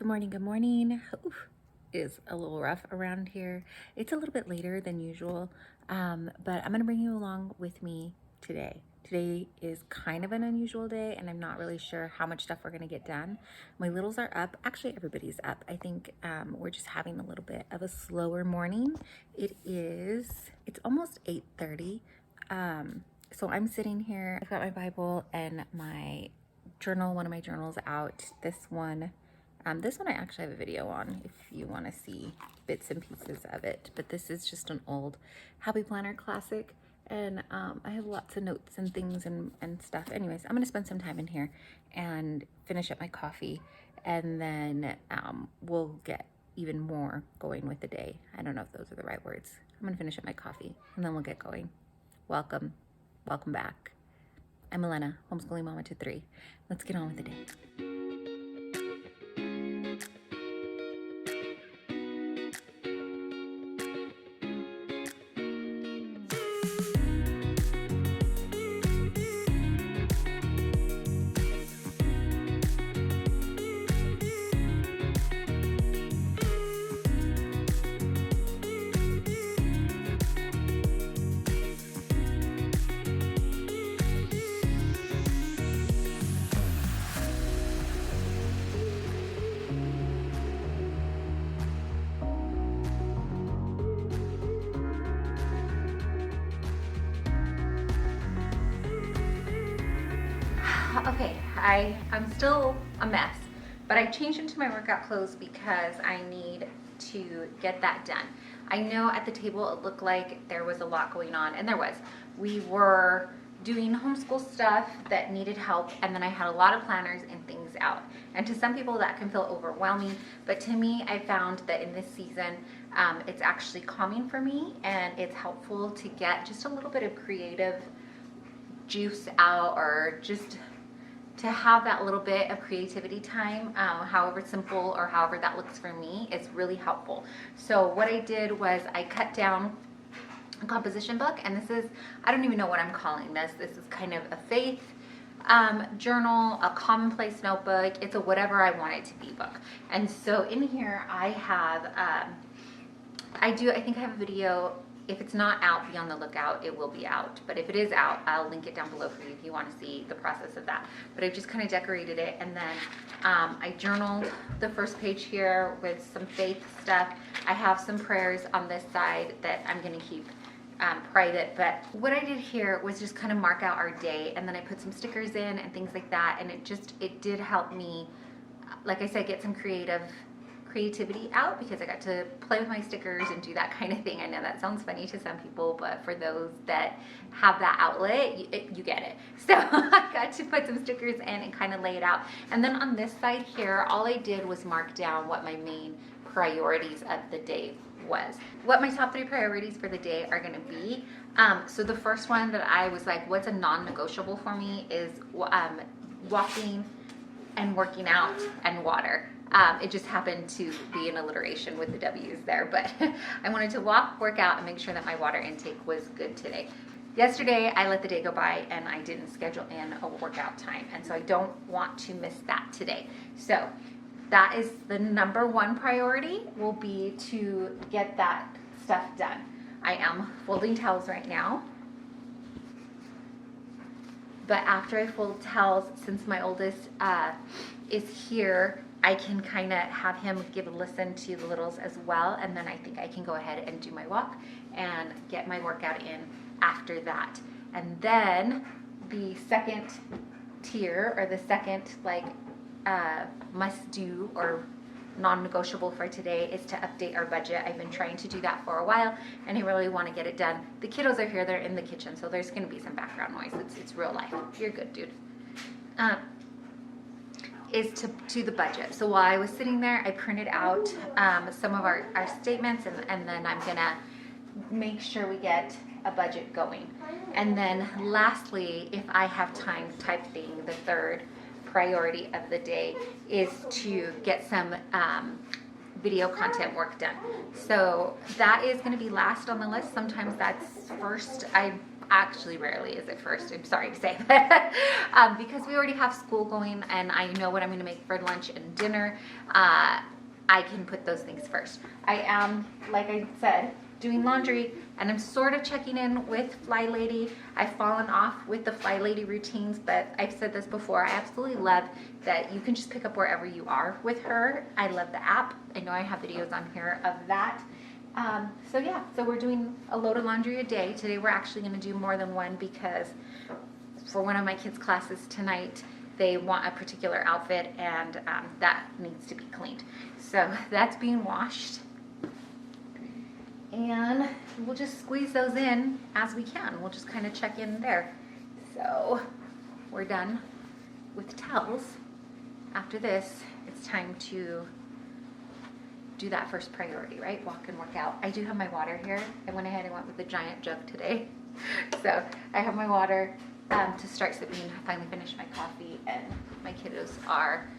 Good morning, good morning. Oof, it is a little rough around here. It's a little bit later than usual, but I'm gonna bring you along with me today. Today is kind of an unusual day and I'm not really sure how much stuff we're gonna get done. My littles are up. Actually, everybody's up. I think we're just having a little bit of a slower morning. It's almost 8:30. So I'm sitting here, I've got my Bible and my journal, one of my journals out. This one I actually have a video on if you want to see bits and pieces of it, but this is just an old Happy Planner classic, and I have lots of notes and things and stuff. Anyways, I'm going to spend some time in here and finish up my coffee, and then we'll get even more going with the day. I don't know if those are the right words. I'm going to finish up my coffee, and then we'll get going. Welcome back. I'm Elena, homeschooling mama to 3. Let's get on with the day. Okay, I'm still a mess, but I changed into my workout clothes because I need to get that done. I know at the table it looked like there was a lot going on, and there was. We were doing homeschool stuff that needed help, and then I had a lot of planners and things out. And to some people that can feel overwhelming, but to me, I found that in this season, it's actually calming for me, and it's helpful to get just a little bit of creative juice out, or just to have that little bit of creativity time, however simple or however that looks for me, is really helpful. So what I did was I cut down a composition book, and this is, I don't even know what I'm calling this. This is kind of a faith journal, a commonplace notebook. It's a whatever I want it to be book. And so in here I have, I think I have a video. If it's not out, be on the lookout. It will be out. But if it is out, I'll link it down below for you if you want to see the process of that. But I've just kind of decorated it, and then I journaled the first page here with some faith stuff. I have some prayers on this side that I'm going to keep private, but what I did here was just kind of mark out our day, and then I put some stickers in and things like that, and it did help me, like I said, get some creativity out, because I got to play with my stickers and do that kind of thing. I know that sounds funny to some people, but for those that have that outlet, you get it. So I got to put some stickers in and kind of lay it out. And then on this side here, all I did was mark down what my main priorities of the day was. What my top 3 priorities for the day are going to be. So the first one that I was like, what's a non-negotiable for me, is walking and working out and water. It just happened to be an alliteration with the W's there, but I wanted to work out, and make sure that my water intake was good today. Yesterday, I let the day go by and I didn't schedule in a workout time, and so I don't want to miss that today. So that is the number 1 priority, will be to get that stuff done. I am folding towels right now, but after I fold towels, since my oldest is here, I can kind of have him give a listen to the littles as well, and then I think I can go ahead and do my walk and get my workout in after that. And then the second tier, or the second must do or non-negotiable for today, is to update our budget. I've been trying to do that for a while, and I really want to get it done. The kiddos are here, they're in the kitchen, so there's going to be some background noise. It's real life. You're good, dude. Is to the budget. So while I was sitting there, I printed out some of our statements, and then I'm gonna make sure we get a budget going. And then lastly, if I have time type thing, the third priority of the day is to get some video content work done. So that is going to be last on the list. Sometimes that's first. actually rarely is it first, I'm sorry to say, because we already have school going and I know what I'm gonna make for lunch and dinner. I can put those things first. I am, like I said, doing laundry, and I'm sort of checking in with Fly Lady. I've fallen off with the Fly Lady routines, but I've said this before, I absolutely love that you can just pick up wherever you are with her. I love the app. I know I have videos on here of that. So yeah, so we're doing a load of laundry a day. Today we're actually gonna do more than one because for one of my kids' classes tonight, they want a particular outfit and that needs to be cleaned. So that's being washed. And we'll just squeeze those in as we can. We'll just kind of check in there. So we're done with towels. After this, it's time to do that first priority, right? Walk and work out. I do have my water here. I went ahead and went with the giant jug today. So I have my water to start sipping. I finally finished my coffee and my kiddos are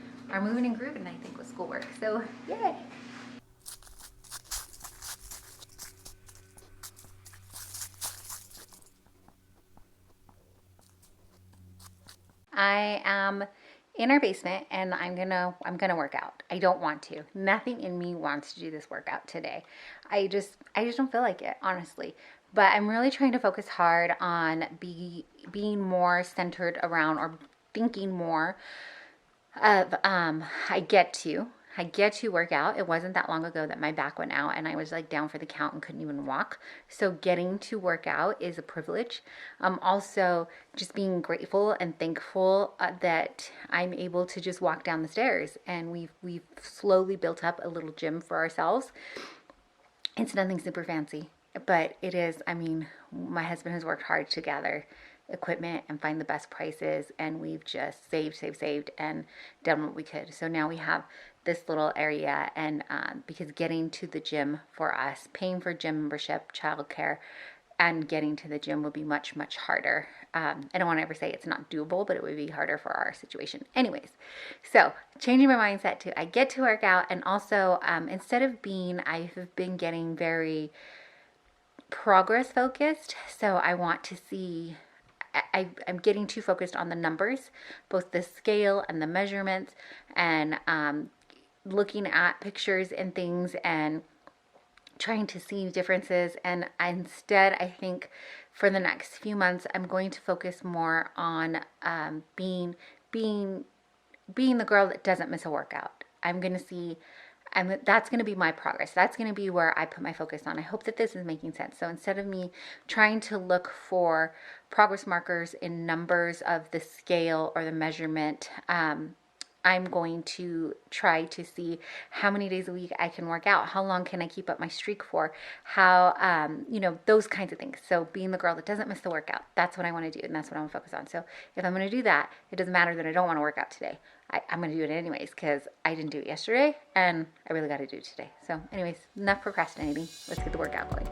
moving and grooving, I think, with schoolwork. So yay. I am in our basement and I'm gonna work out. I don't want to. Nothing in me wants to do this workout today. I just don't feel like it, honestly. But I'm really trying to focus hard on being more centered around or thinking more of I get to work out. It wasn't that long ago that my back went out and I was like down for the count and couldn't even walk. So getting to work out is a privilege. Also just being grateful and thankful that I'm able to just walk down the stairs, and we've slowly built up a little gym for ourselves. It's nothing super fancy, but it is, I mean, my husband has worked hard to gather equipment and find the best prices, and we've just saved and done what we could. So now we have this little area, and because getting to the gym for us, paying for gym membership, childcare, and getting to the gym would be much harder. I don't want to ever say it's not doable, but it would be harder for our situation. Anyways, so changing my mindset to I get to work out, and also instead of I've been getting very progress focused. So I want to see, I'm getting too focused on the numbers, both the scale and the measurements, and looking at pictures and things and trying to see differences. And instead, I think for the next few months, I'm going to focus more on being the girl that doesn't miss a workout. That's going to be my progress. That's going to be where I put my focus on. I hope that this is making sense. So instead of me trying to look for progress markers in numbers of the scale or the measurement, I'm going to try to see how many days a week I can work out. How long can I keep up my streak for? How, those kinds of things. So being the girl that doesn't miss the workout, that's what I want to do. And that's what I want to focus on. So if I'm going to do that, it doesn't matter that I don't want to work out today. I'm going to do it anyways because I didn't do it yesterday and I really got to do it today. So anyways, enough procrastinating. Let's get the workout going.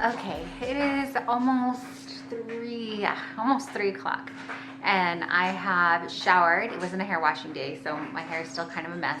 Okay, it is almost 3 o'clock, and I have showered. It wasn't a hair washing day, so my hair is still kind of a mess.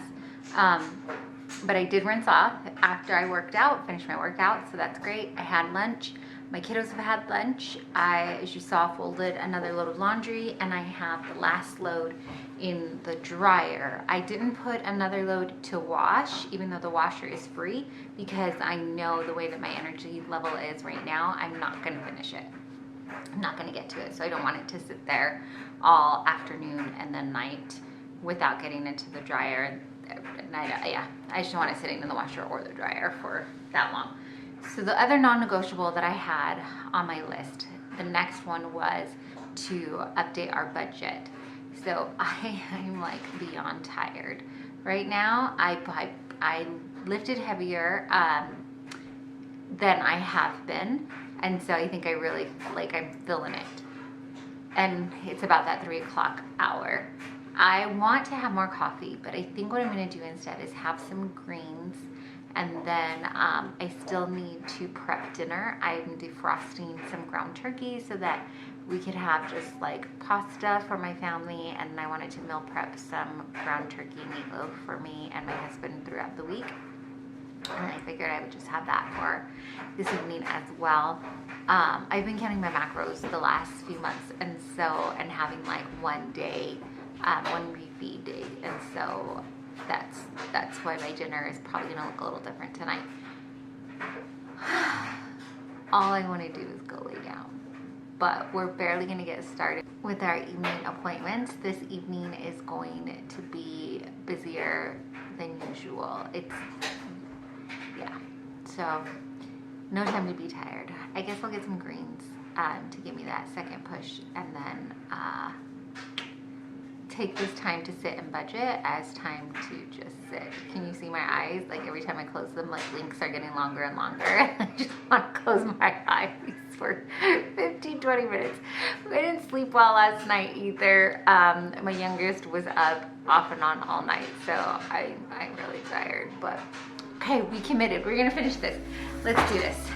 But I did rinse off after I worked out, finished my workout, so that's great. I had lunch. My kiddos have had lunch. I, as you saw, folded another load of laundry, and I have the last load in the dryer. I didn't put another load to wash, even though the washer is free, because I know the way that my energy level is right now, I'm not gonna finish it. I'm not gonna get to it, so I don't want it to sit there all afternoon and then night without getting into the dryer. And I just don't want it sitting in the washer or the dryer for that long. So the other non-negotiable that I had on my list, the next one was to update our budget. So I'm like beyond tired. Right now, I lifted heavier than I have been. And so I think I really, like, I'm feeling it. And it's about that 3 o'clock hour. I want to have more coffee, but I think what I'm gonna do instead is have some greens. And then I still need to prep dinner. I'm defrosting some ground turkey so that we could have just like pasta for my family. And I wanted to meal prep some ground turkey meatloaf for me and my husband throughout the week. And I figured I would just have that for this evening as well. I've been counting my macros the last few months, and having like one refeed day, and so that's why my dinner is probably gonna look a little different tonight. All I want to do is go lay down, but we're barely gonna get started with our evening appointments. This evening is going to be busier than usual. So no time to be tired. I guess I'll get some greens to give me that second push, and then take this time to sit and budget as time to just sit. Can you see my eyes? Like every time I close them, like links are getting longer and longer. I just want to close my eyes for 15, 20 minutes. I didn't sleep well last night either. My youngest was up off and on all night, so I'm really tired, but okay, we committed. We're gonna finish this. Let's do this.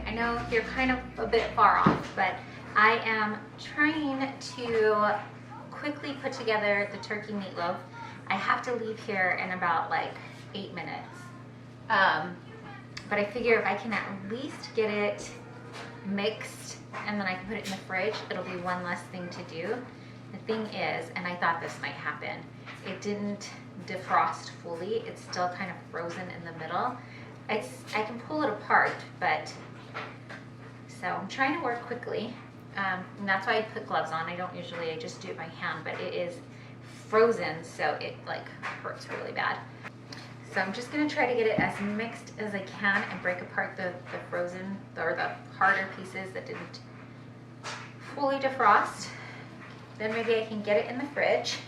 I know you're kind of a bit far off, but I am trying to quickly put together the turkey meatloaf. I have to leave here in about like 8 minutes. But I figure if I can at least get it mixed and then I can put it in the fridge, it'll be one less thing to do. The thing is, and I thought this might happen, it didn't defrost fully. It's still kind of frozen in the middle. I can pull it apart, but so I'm trying to work quickly, and that's why I put gloves on. I just do it by hand, but it is frozen, so it like hurts really bad. So I'm just gonna try to get it as mixed as I can and break apart the frozen, or the harder pieces that didn't fully defrost. Then maybe I can get it in the fridge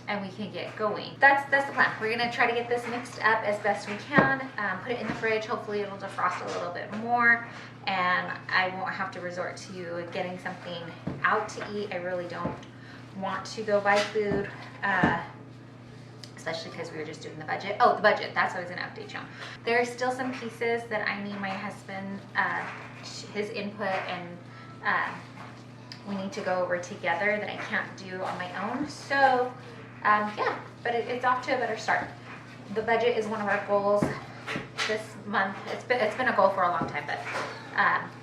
and we can get going. That's the plan. We're gonna try to get this mixed up as best we can, put it in the fridge. Hopefully it'll defrost a little bit more and I won't have to resort to getting something out to eat. I really don't want to go buy food, especially because we were just doing the budget. Oh, the budget, that's what I was gonna update you on. There are still some pieces that I need my husband, his input, and we need to go over together that I can't do on my own. So yeah, but it's off to a better start. The budget is one of our goals this month. It's been a goal for a long time, but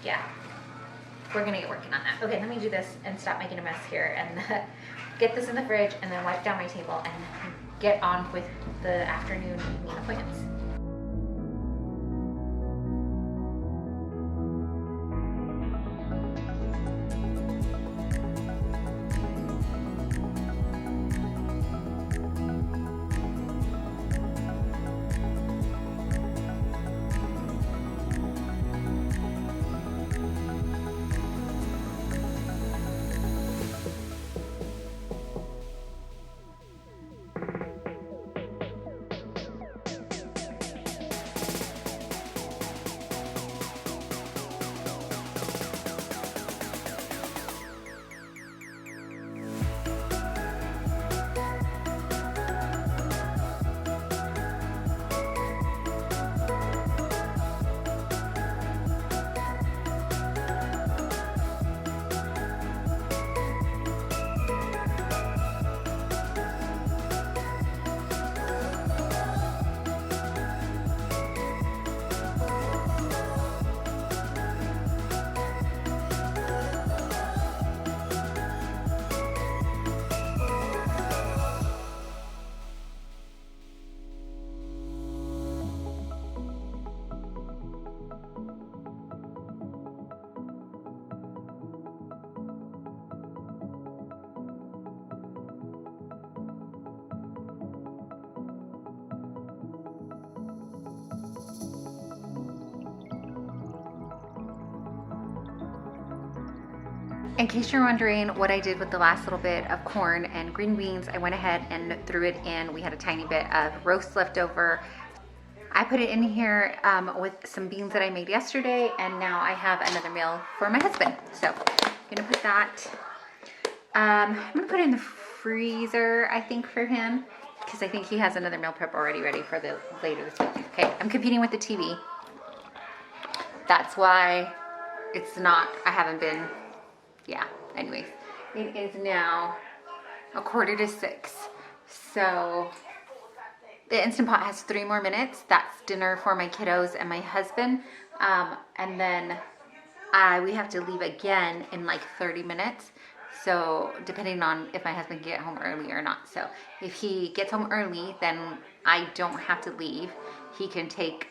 yeah, we're gonna get working on that. Okay, let me do this and stop making a mess here and get this in the fridge and then wipe down my table and get on with the afternoon evening appointments. In case you're wondering what I did with the last little bit of corn and green beans, I went ahead and threw it in. We had a tiny bit of roast left over. I put it in here with some beans that I made yesterday, and now I have another meal for my husband. So I'm gonna put that, I'm gonna put it in the freezer, I think, for him, because I think he has another meal prep already ready for the later this week. Okay, I'm competing with the TV. That's why it's not, I haven't been, yeah, anyways. It is now 5:45. So the Instant Pot has 3 more minutes. That's dinner for my kiddos and my husband. And then we have to leave again in like 30 minutes. So depending on if my husband can get home early or not. So if he gets home early, then I don't have to leave. He can take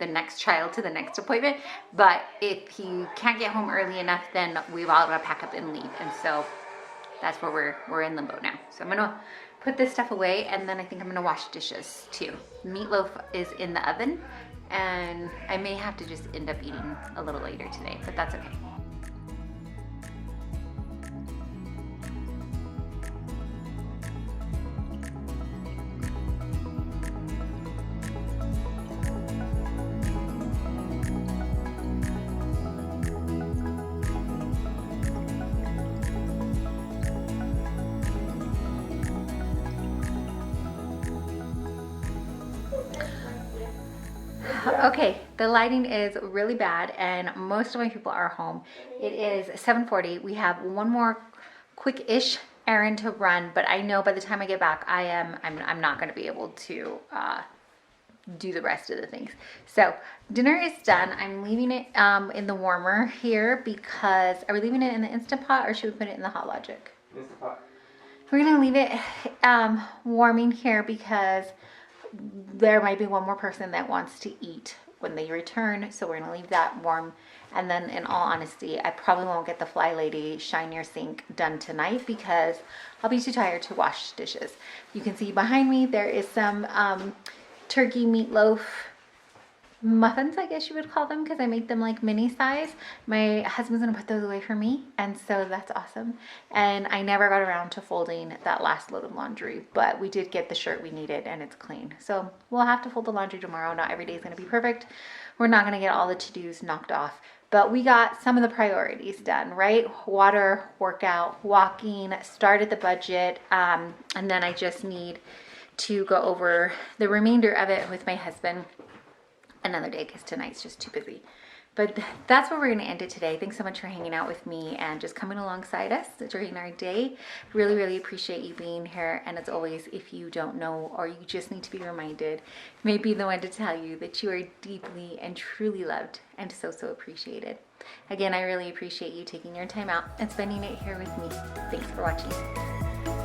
the next child to the next appointment. But if he can't get home early enough, then we've all got to pack up and leave. And so that's where we're in limbo now. So I'm gonna put this stuff away, and then I think I'm gonna wash dishes too. Meatloaf is in the oven, and I may have to just end up eating a little later today, but that's okay. Okay, the lighting is really bad and most of my people are home. It is 7:40. We have one more quick-ish errand to run, but I know by the time I get back, I'm not going to be able to do the rest of the things. So dinner is done. I'm leaving it in the warmer here because, are we leaving it in the Instant Pot or should we put it in the Hot Logic? Instant Pot. We're going to leave it warming here because there might be one more person that wants to eat when they return, so we're gonna leave that warm. And then in all honesty, I probably won't get the Fly Lady Shine Your Sink done tonight because I'll be too tired to wash dishes. You can see behind me there is some turkey meatloaf muffins, I guess you would call them, because I make them like mini size. My husband's gonna put those away for me, and so that's awesome. And I never got around to folding that last load of laundry, but we did get the shirt we needed and it's clean. So we'll have to fold the laundry tomorrow. Not every day is gonna be perfect. We're not gonna get all the to-dos knocked off, but we got some of the priorities done, right? Water, workout, walking, started the budget, and then I just need to go over the remainder of it with my husband another day because tonight's just too busy. But that's where we're going to end it today. Thanks so much for hanging out with me and just coming alongside us during our day. Really, really appreciate you being here. And as always, if you don't know or you just need to be reminded, may be the one to tell you that you are deeply and truly loved and so, so appreciated. Again, I really appreciate you taking your time out and spending it here with me. Thanks for watching.